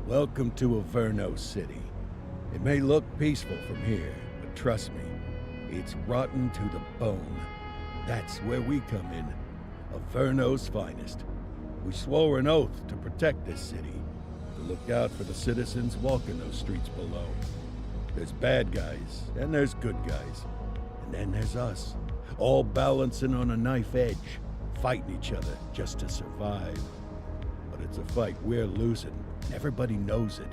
Welcome to Averno City. It may look peaceful from here, but trust me, it's rotten to the bone. That's where we come in. Averno's finest. We swore an oath to protect this city, to look out for the citizens walking those streets below. There's bad guys, and there's good guys. And then there's us, all balancing on a knife edge, fighting each other just to survive. But it's a fight we're losing, and everybody knows it.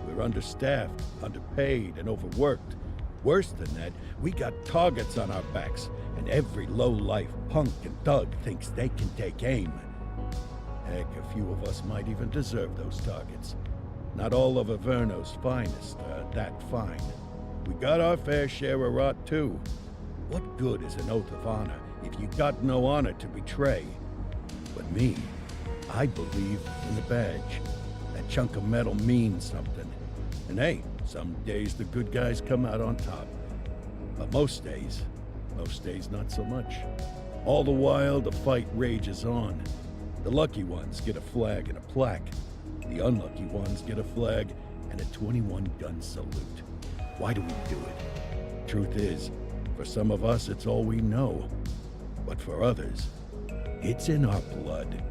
We're understaffed, underpaid, and overworked. Worse than that, we got targets on our backs, and every low-life punk and thug thinks they can take aim. Heck, a few of us might even deserve those targets. Not all of Averno's finest are that fine. We got our fair share of rot, too. What good is an oath of honor if you got no honor to betray? But me, I believe in the badge. That chunk of metal means something. And hey, some days the good guys come out on top. But most days not so much. All the while, the fight rages on. The lucky ones get a flag and a plaque. The unlucky ones get a flag and a 21-gun salute. Why do we do it? Truth is, for some of us, it's all we know. But for others, it's in our blood.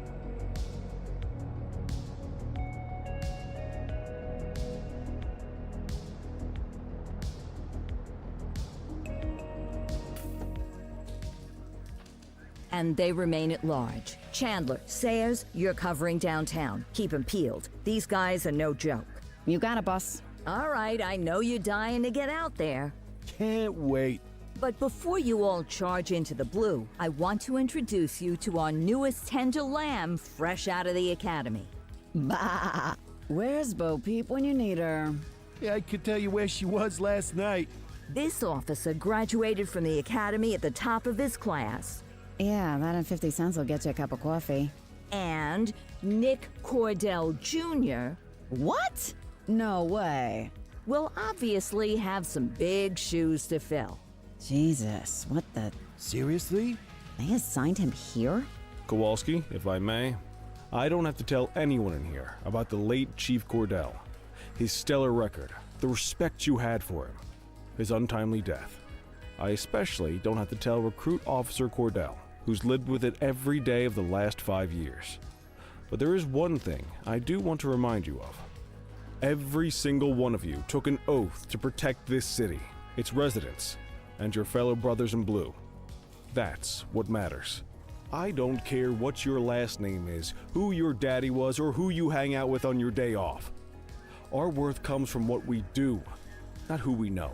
And they remain at large. Chandler, Sayers, you're covering downtown. Keep 'em peeled. These guys are no joke. You got it, boss. All right, I know you're dying to get out there. Can't wait. But before you all charge into the blue, I want to introduce you to our newest tender lamb fresh out of the academy. Bah! Where's Bo Peep when you need her? Yeah, I could tell you where she was last night. This officer graduated from the academy at the top of his class. Yeah, that and 50 cents will get you a cup of coffee. And Nik Cordell Jr. What? No way. will obviously have some big shoes to fill. Jesus, what the... Seriously? They assigned him here? Kowalski, if I may, I don't have to tell anyone in here about the late Chief Cordell, his stellar record, the respect you had for him, his untimely death. I especially don't have to tell Recruit Officer Cordell, who's lived with it every day of the last 5 years. But there is one thing I do want to remind you of. Every single one of you took an oath to protect this city, its residents, and your fellow brothers in blue. That's what matters. I don't care what your last name is, who your daddy was, or who you hang out with on your day off. Our worth comes from what we do, not who we know.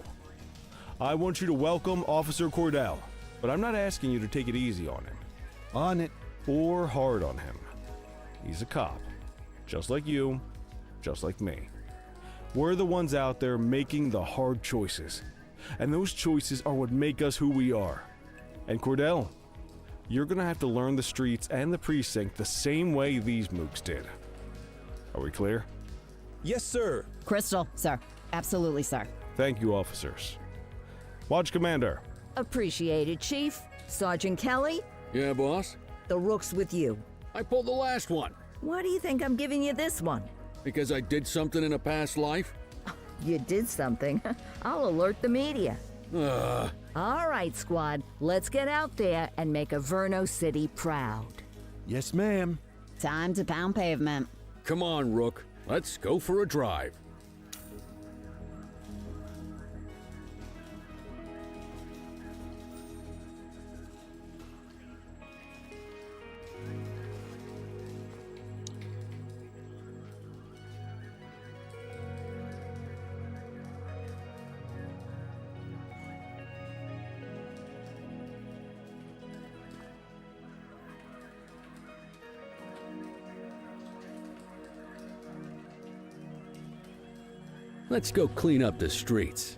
I want you to welcome Officer Cordell, but I'm not asking you to take it easy on him. On it. Or hard on him. He's a cop, just like you, just like me. We're the ones out there making the hard choices, and those choices are what make us who we are. And Cordell, you're gonna have to learn the streets and the precinct the same way these mooks did. Are we clear? Yes, sir. Crystal, sir. Absolutely, sir. Thank you, officers. Watch Commander. Appreciated, Chief. Sergeant Kelly, Yeah, boss? the rook's with you. I pulled the last one. Why do you think I'm giving you this one? Because I did something in a past life? You did something. I'll alert the media. Ugh. All right, squad. Let's get out there and make Averno City proud. Yes, ma'am. Time to pound pavement. Come on, Rook. Let's go for a drive. Let's go clean up the streets.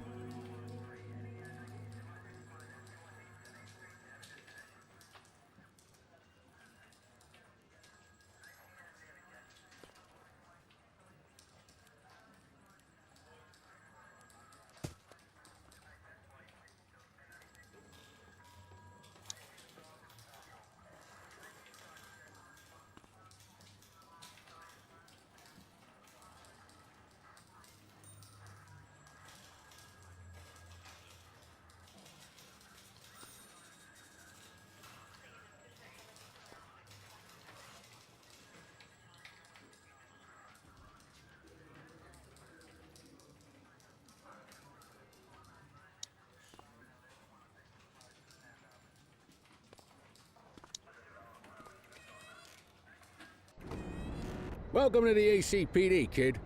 Welcome to the ACPD, kid.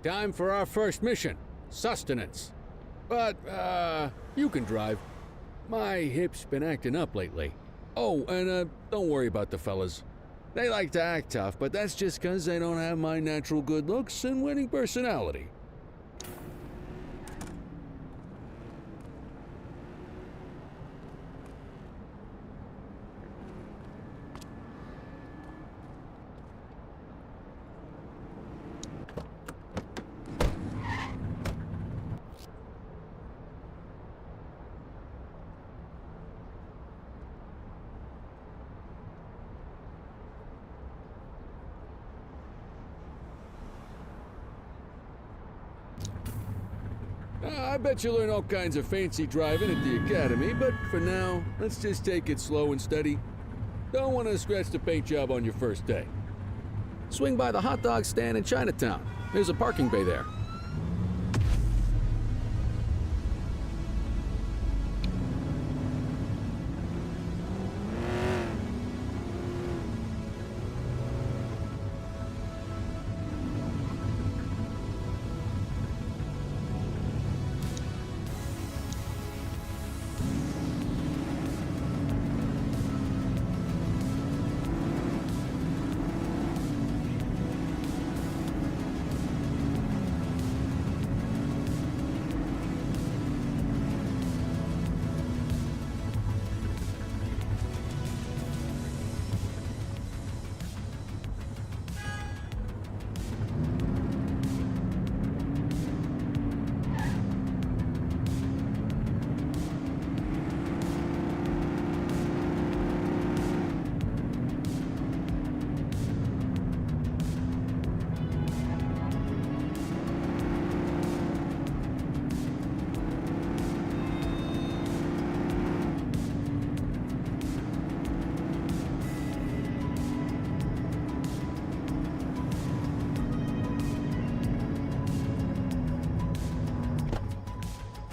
Time for our first mission, sustenance. But, you can drive. My hip's been acting up lately. Oh, and, don't worry about the fellas. They like to act tough, but that's just 'cause they don't have my natural good looks and winning personality. I bet you learn all kinds of fancy driving at the academy, but for now, let's just take it slow and steady. Don't want to scratch the paint job on your first day. Swing by the hot dog stand in Chinatown. There's a parking bay there.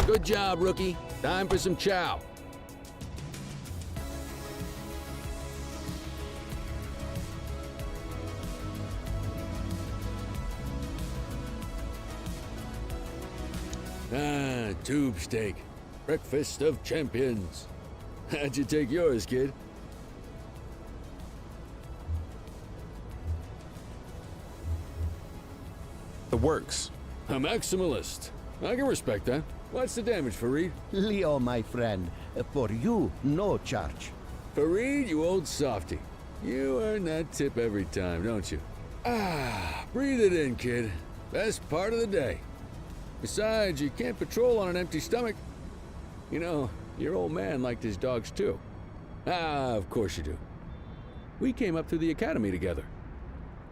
Good job, rookie. Time for some chow. Tube steak. Breakfast of champions. How'd you take yours, kid? The works. A maximalist. I can respect that. What's the damage, Fareed? Leo, my friend, for you, no charge. Fareed, you old softy. You earn that tip every time, don't you? Breathe it in, kid. Best part of the day. Besides, you can't patrol on an empty stomach. You know, your old man liked his dogs too. Of course you do. We came up through the academy together.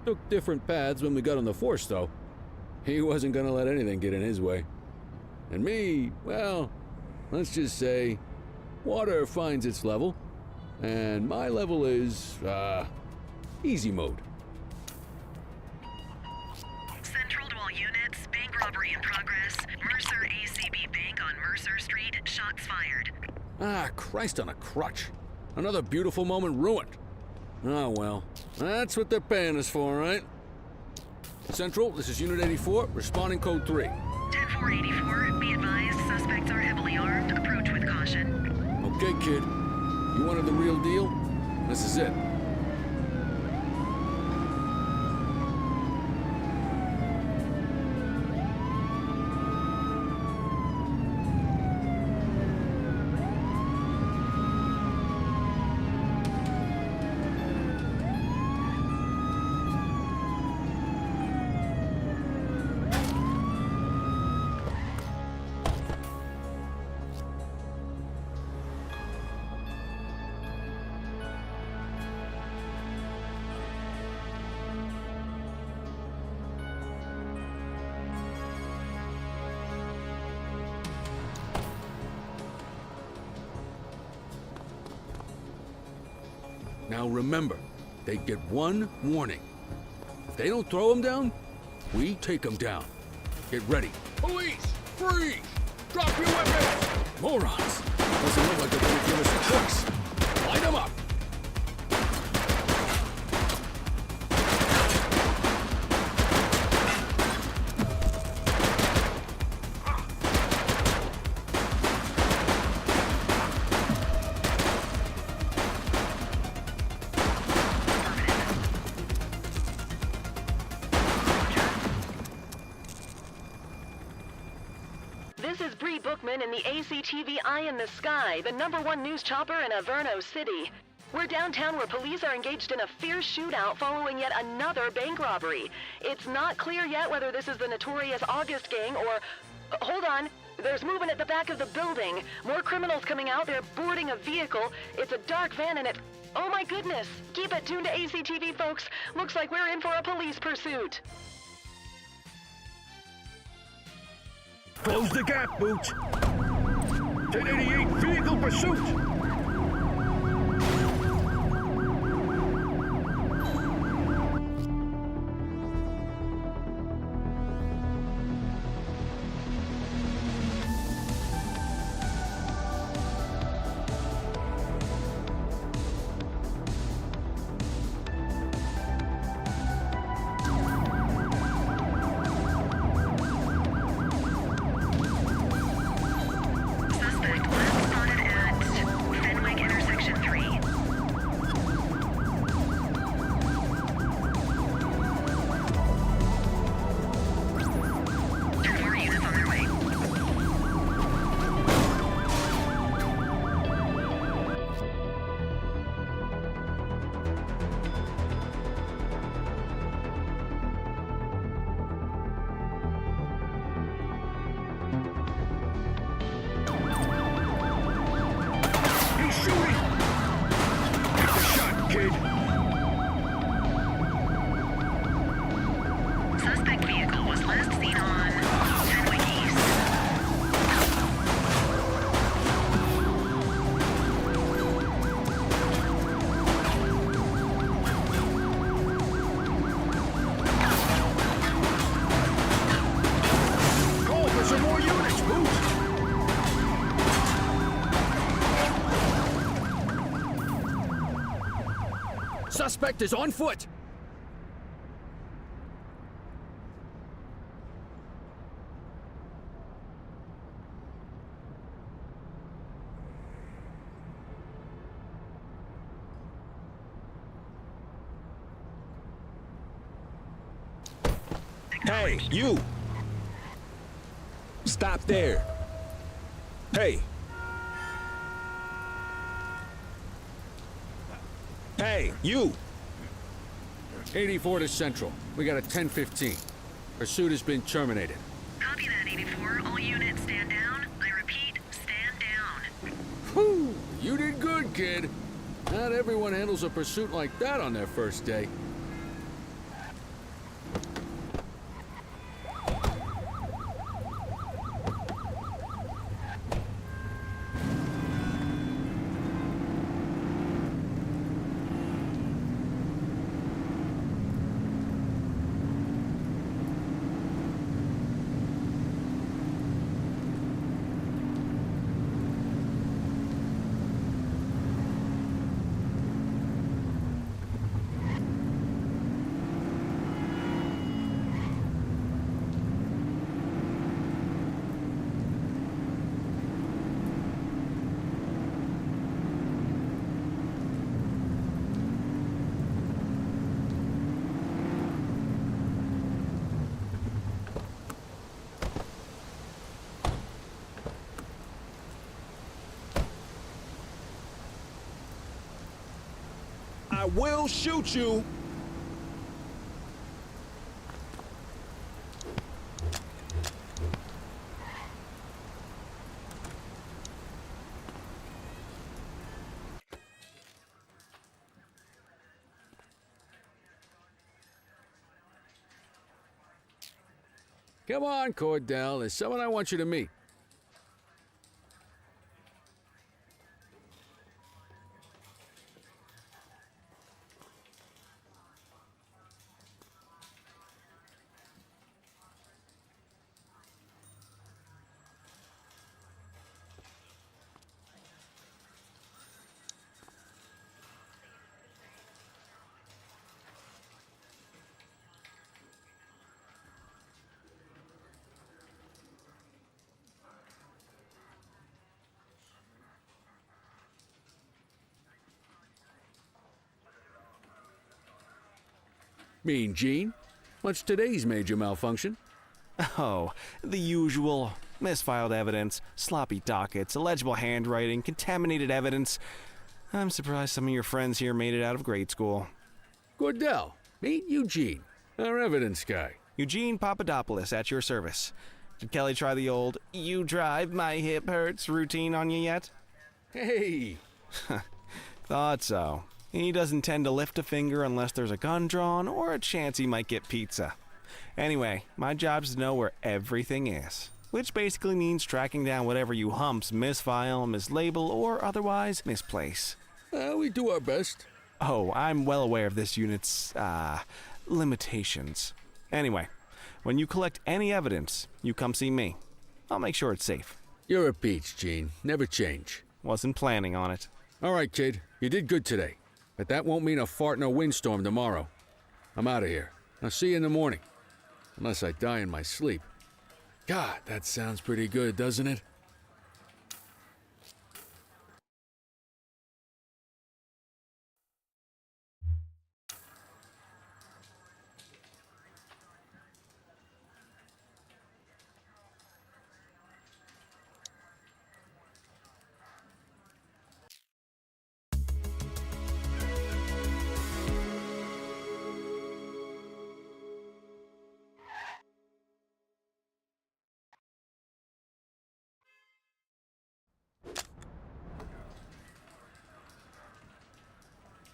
Took different paths when we got on the force, though. He wasn't gonna let anything get in his way. And me, well, let's just say, water finds its level, and my level is, easy mode. Central to all units, bank robbery in progress. Mercer ACB Bank on Mercer Street, shots fired. Christ on a crutch. Another beautiful moment ruined. Oh well, that's what they're paying us for, right? Central, this is Unit 84, responding code 3. 10-484, be advised, suspects are heavily armed. Approach with caution. Okay, kid. You wanted the real deal? This is it. Now remember, they get one warning. If they don't throw them down, we take them down. Get ready. Police! Freeze! Drop your weapons! Morons! Doesn't look like they're gonna give us a choice. Light them up! Brockman in the ACTV Eye in the Sky, the #1 news chopper in Averno City. We're downtown where police are engaged in a fierce shootout following yet another bank robbery. It's not clear yet whether this is the notorious August gang or... hold on. There's movement at the back of the building. More criminals coming out. They're boarding a vehicle. It's a dark van and it... oh my goodness. Keep it tuned to ACTV, folks. Looks like we're in for a police pursuit. Close the gap, Boots. 1088 vehicle pursuit. Suspect last spotted at Fenwick intersection 3. 10 more units on their way. He's shooting. Take the shot, kid. Suspect vehicle was last seen on Fenwick East. Call for some more units, Boots. Suspect is on foot! Hey, you! Stop there! Hey! Hey, you! 84 to Central. We got a 1015. Pursuit has been terminated. Copy that, 84. All units stand down. I repeat, stand down. Whew! You did good, kid. Not everyone handles a pursuit like that on their first day. I will shoot you! Come on, Cordell. There's someone I want you to meet. Mean Gene? What's today's major malfunction? Oh, the usual. misfiled evidence, sloppy dockets, illegible handwriting, contaminated evidence. I'm surprised some of your friends here made it out of grade school. Cordell, meet Eugene, our evidence guy. Eugene Papadopoulos at your service. Did Kelly try the old "you drive, my hip hurts" routine on you yet? Hey! Thought so. He doesn't tend to lift a finger unless there's a gun drawn or a chance he might get pizza. Anyway, my job's to know where everything is, which basically means tracking down whatever you humps misfile, mislabel, or otherwise misplace. We do our best. Oh, I'm well aware of this unit's, limitations. Anyway, when you collect any evidence, you come see me. I'll make sure it's safe. You're a peach, Gene. Never change. Wasn't planning on it. All right, kid. You did good today. But that won't mean a fart in a windstorm tomorrow. I'm out of here. I'll see you in the morning. Unless I die in my sleep. God, that sounds pretty good, doesn't it?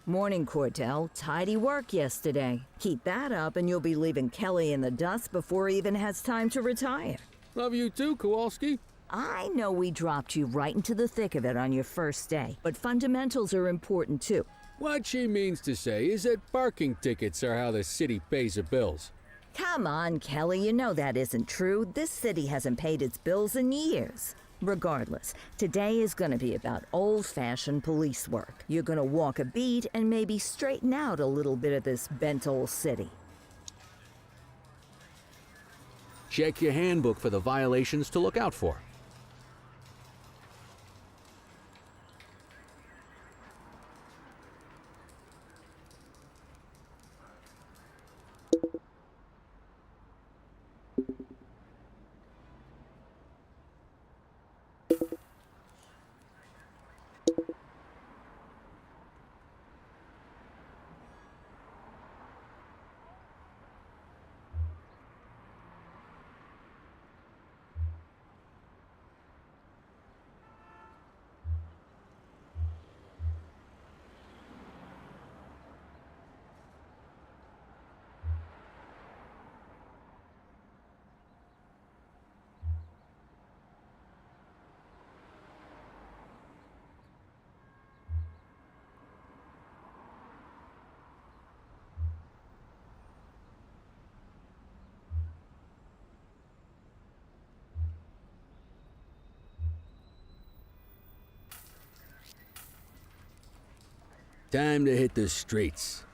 Morning, Cordell. Tidy work yesterday. Keep that up and you'll be leaving Kelly in the dust before he even has time to retire. Love you too, Kowalski. I know we dropped you right into the thick of it on your first day, but fundamentals are important too. What she means to say is that parking tickets are how the city pays the bills. Come on, Kelly, you know that isn't true. This city hasn't paid its bills in years. Regardless, today is going to be about old-fashioned police work. You're going to walk a beat and maybe straighten out a little bit of this bent old city. Check your handbook for the violations to look out for. Time to hit the streets.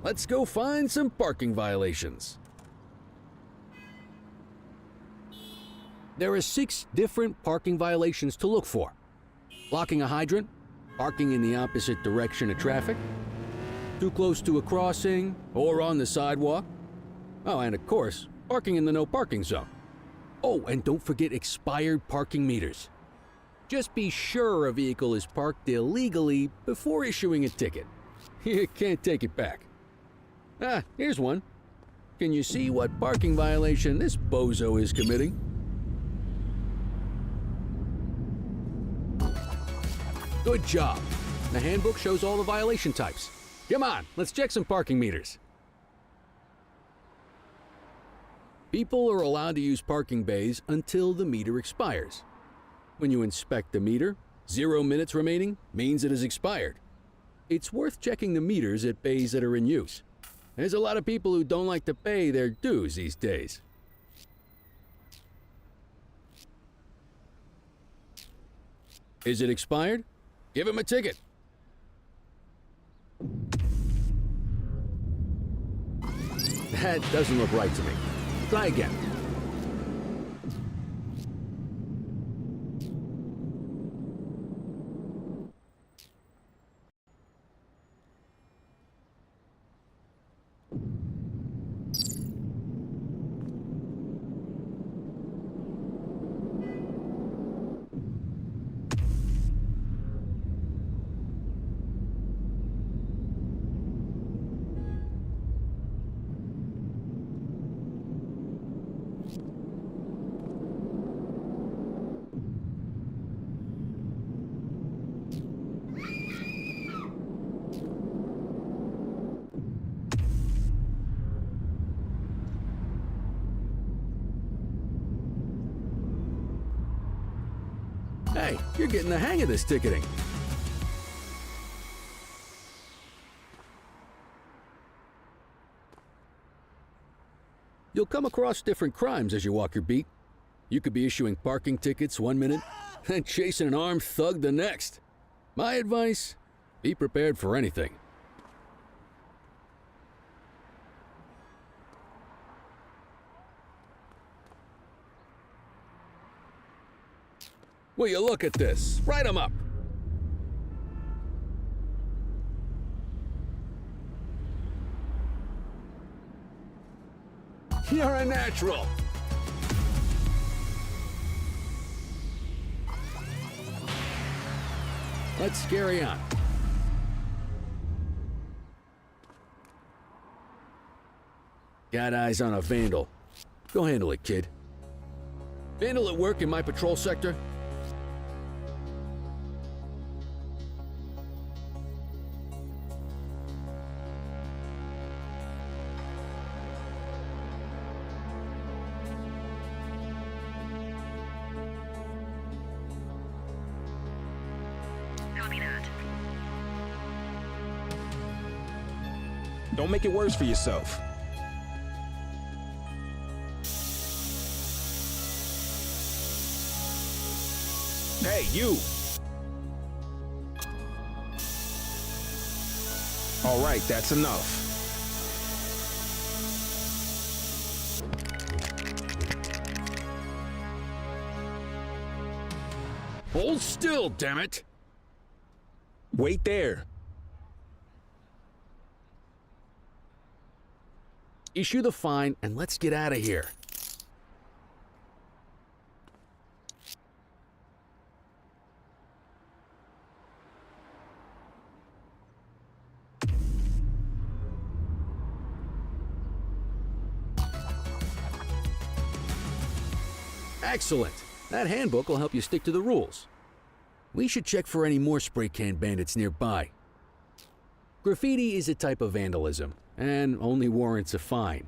Let's go find some parking violations. There are 6 different parking violations to look for. Blocking a hydrant, parking in the opposite direction of traffic, too close to a crossing or on the sidewalk. Oh, and of course, parking in the no parking zone. Oh, and don't forget expired parking meters. Just be sure a vehicle is parked illegally before issuing a ticket. You can't take it back. Ah, here's one. Can you see what parking violation this bozo is committing? Good job. The handbook shows all the violation types. Come on, let's check some parking meters. People are allowed to use parking bays until the meter expires. When you inspect the meter, 0 minutes remaining means it has expired. It's worth checking the meters at bays that are in use. There's a lot of people who don't like to pay their dues these days. Is it expired? Give him a ticket. That doesn't look right to me. Try again. Hey, you're getting the hang of this ticketing. You'll come across different crimes as you walk your beat. You could be issuing parking tickets 1 minute and chasing an armed thug the next. My advice, be prepared for anything. Will you look at this? Write 'em up. You're a natural. Let's carry on. Got eyes on a vandal. Go handle it, kid. Vandal at work in my patrol sector? Don't make it worse for yourself. Hey, you! All right, that's enough. Hold still, damn it! Wait there. Issue the fine and let's get out of here. Excellent. That handbook will help you stick to the rules. We should check for any more spray can bandits nearby. Graffiti is a type of vandalism and only warrants a fine.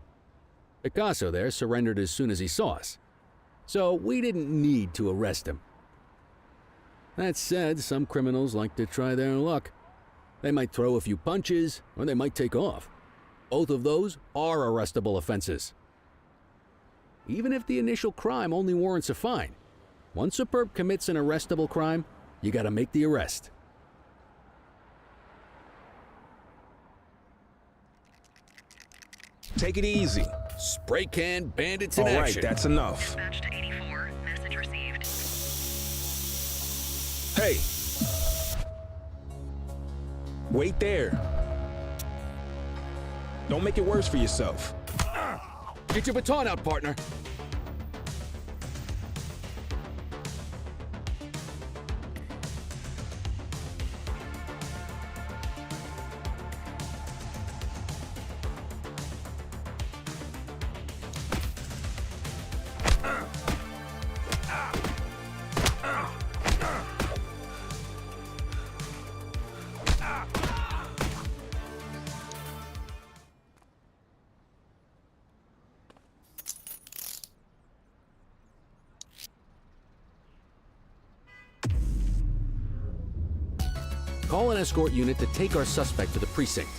Picasso there surrendered as soon as he saw us, so we didn't need to arrest him. That said, some criminals like to try their luck. They might throw a few punches, or they might take off. Both of those are arrestable offenses. Even if the initial crime only warrants a fine, once a perp commits an arrestable crime, you gotta make the arrest. Take it easy. Spray can bandits in All right, action. that's enough. Dispatch to 84. Message received. Hey! Wait there. Don't make it worse for yourself. Get your baton out, partner. an escort unit to take our suspect to the precinct.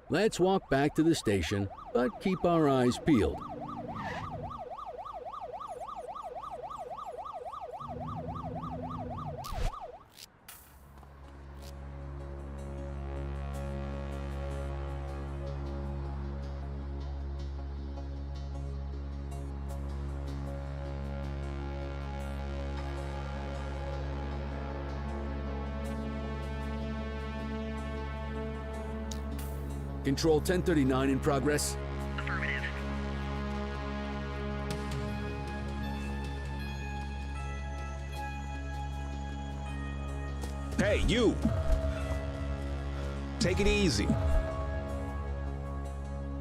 Let's walk back to the station, but keep our eyes peeled. Control 1039 in progress. Affirmative. Hey, you! Take it easy.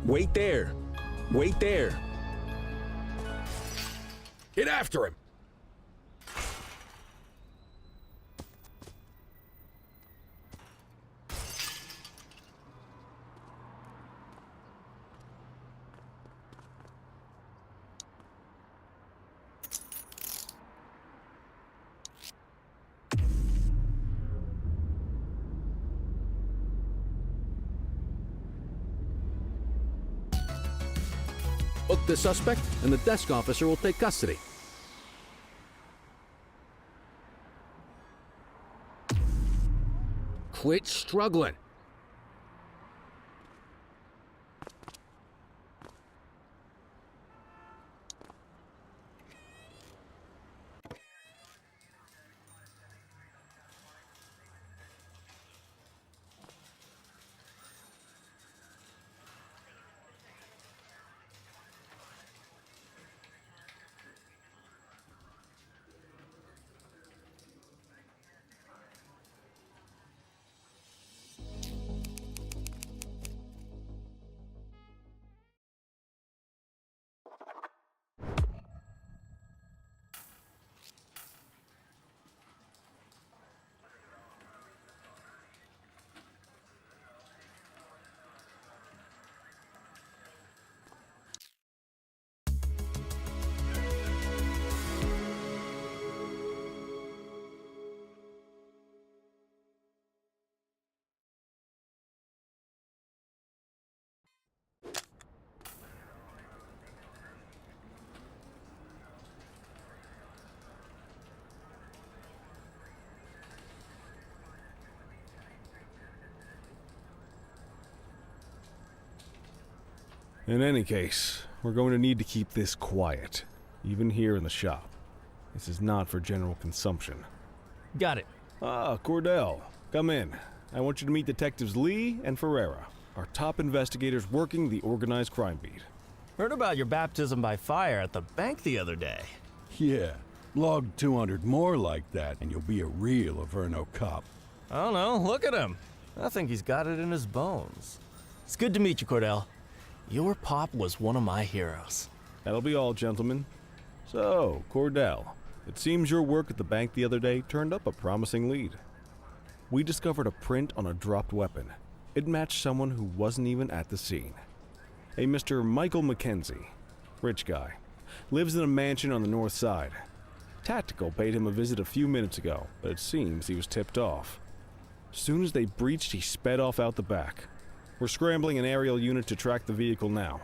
Wait there. Wait there. Get after him! Book the suspect, and the desk officer will take custody. Quit struggling. In any case, we're going to need to keep this quiet, even here in the shop. This is not for general consumption. Got it. Ah, Cordell, come in. I want you to meet Detectives Lee and Ferreira, our top investigators working the organized crime beat. Heard about your baptism by fire at the bank the other day. Yeah, log 200 more like that, and you'll be a real Averno cop. I don't know, look at him. I think he's got it in his bones. It's good to meet you, Cordell. Your pop was one of my heroes. That'll be all, gentlemen. So, Cordell, it seems your work at the bank the other day turned up a promising lead. We discovered a print on a dropped weapon. It matched someone who wasn't even at the scene. A Mr. Michael Mackenzie, rich guy, lives in a mansion on the north side. Tactical paid him a visit a few minutes ago, but it seems he was tipped off. As soon as they breached, he sped off out the back. We're scrambling an aerial unit to track the vehicle now.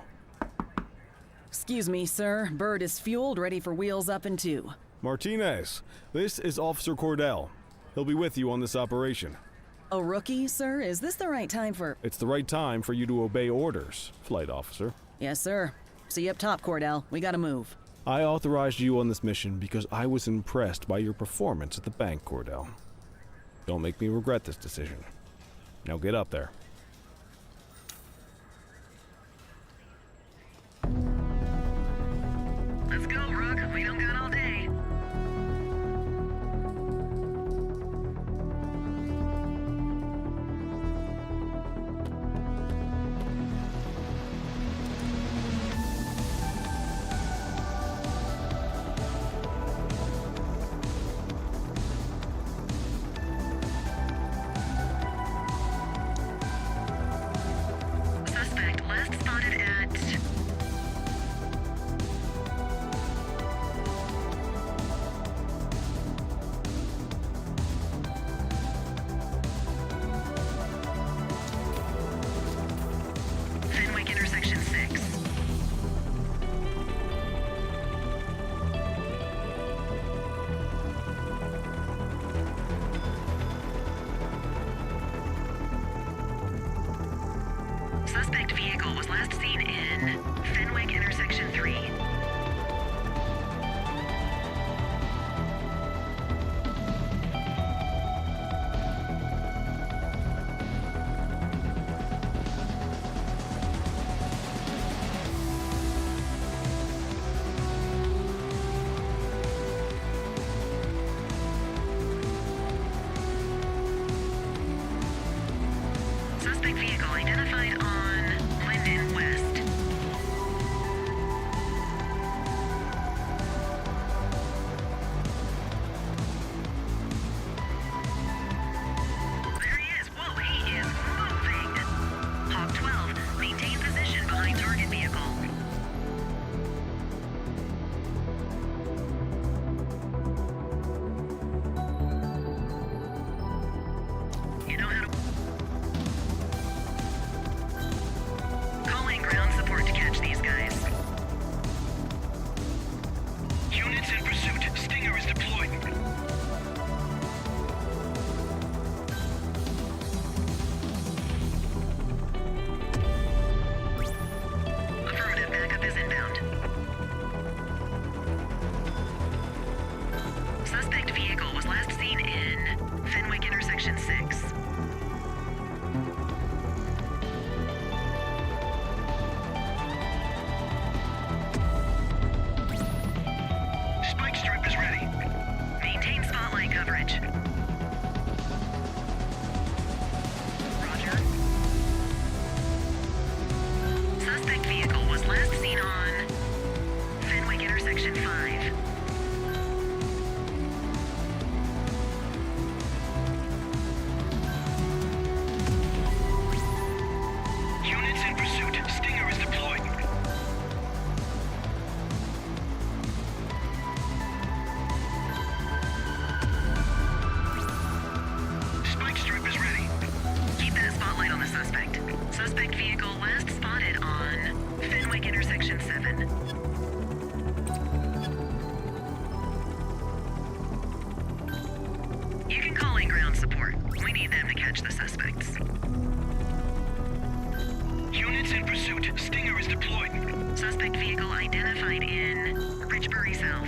Excuse me, sir. Bird is fueled, ready for wheels up in 2. Martinez, this is Officer Cordell. He'll be with you on this operation. A rookie, sir? Is this the right time for... It's the right time for you to obey orders, Flight Officer. Yes, sir. See you up top, Cordell. We gotta move. I authorized you on this mission because I was impressed by your performance at the bank, Cordell. Don't make me regret this decision. Now get up there. Let's go, Rook. We don't got all day. tree. Suspect vehicle identified on Linden West. There he is. Whoa, he is moving. Hawk 12, maintain position behind target vehicle. You know how to... Calling ground support to catch these guys. Units in pursuit. Stinger is deployed. Affirmative, backup is inbound. Suspect vehicle was last seen in Fenwick intersection 6. Spike strip is ready. Maintain spotlight coverage. Roger. Suspect vehicle was last seen on Fenwick intersection 5. Units in pursuit. Stinger is deployed. Spike strip is ready. Keep that spotlight on the suspect. Suspect vehicle last spotted on Fenwick intersection 7. You can call in ground support. We need them to catch the suspects. Units in pursuit. Stinger is deployed. Suspect vehicle identified in Richbury South.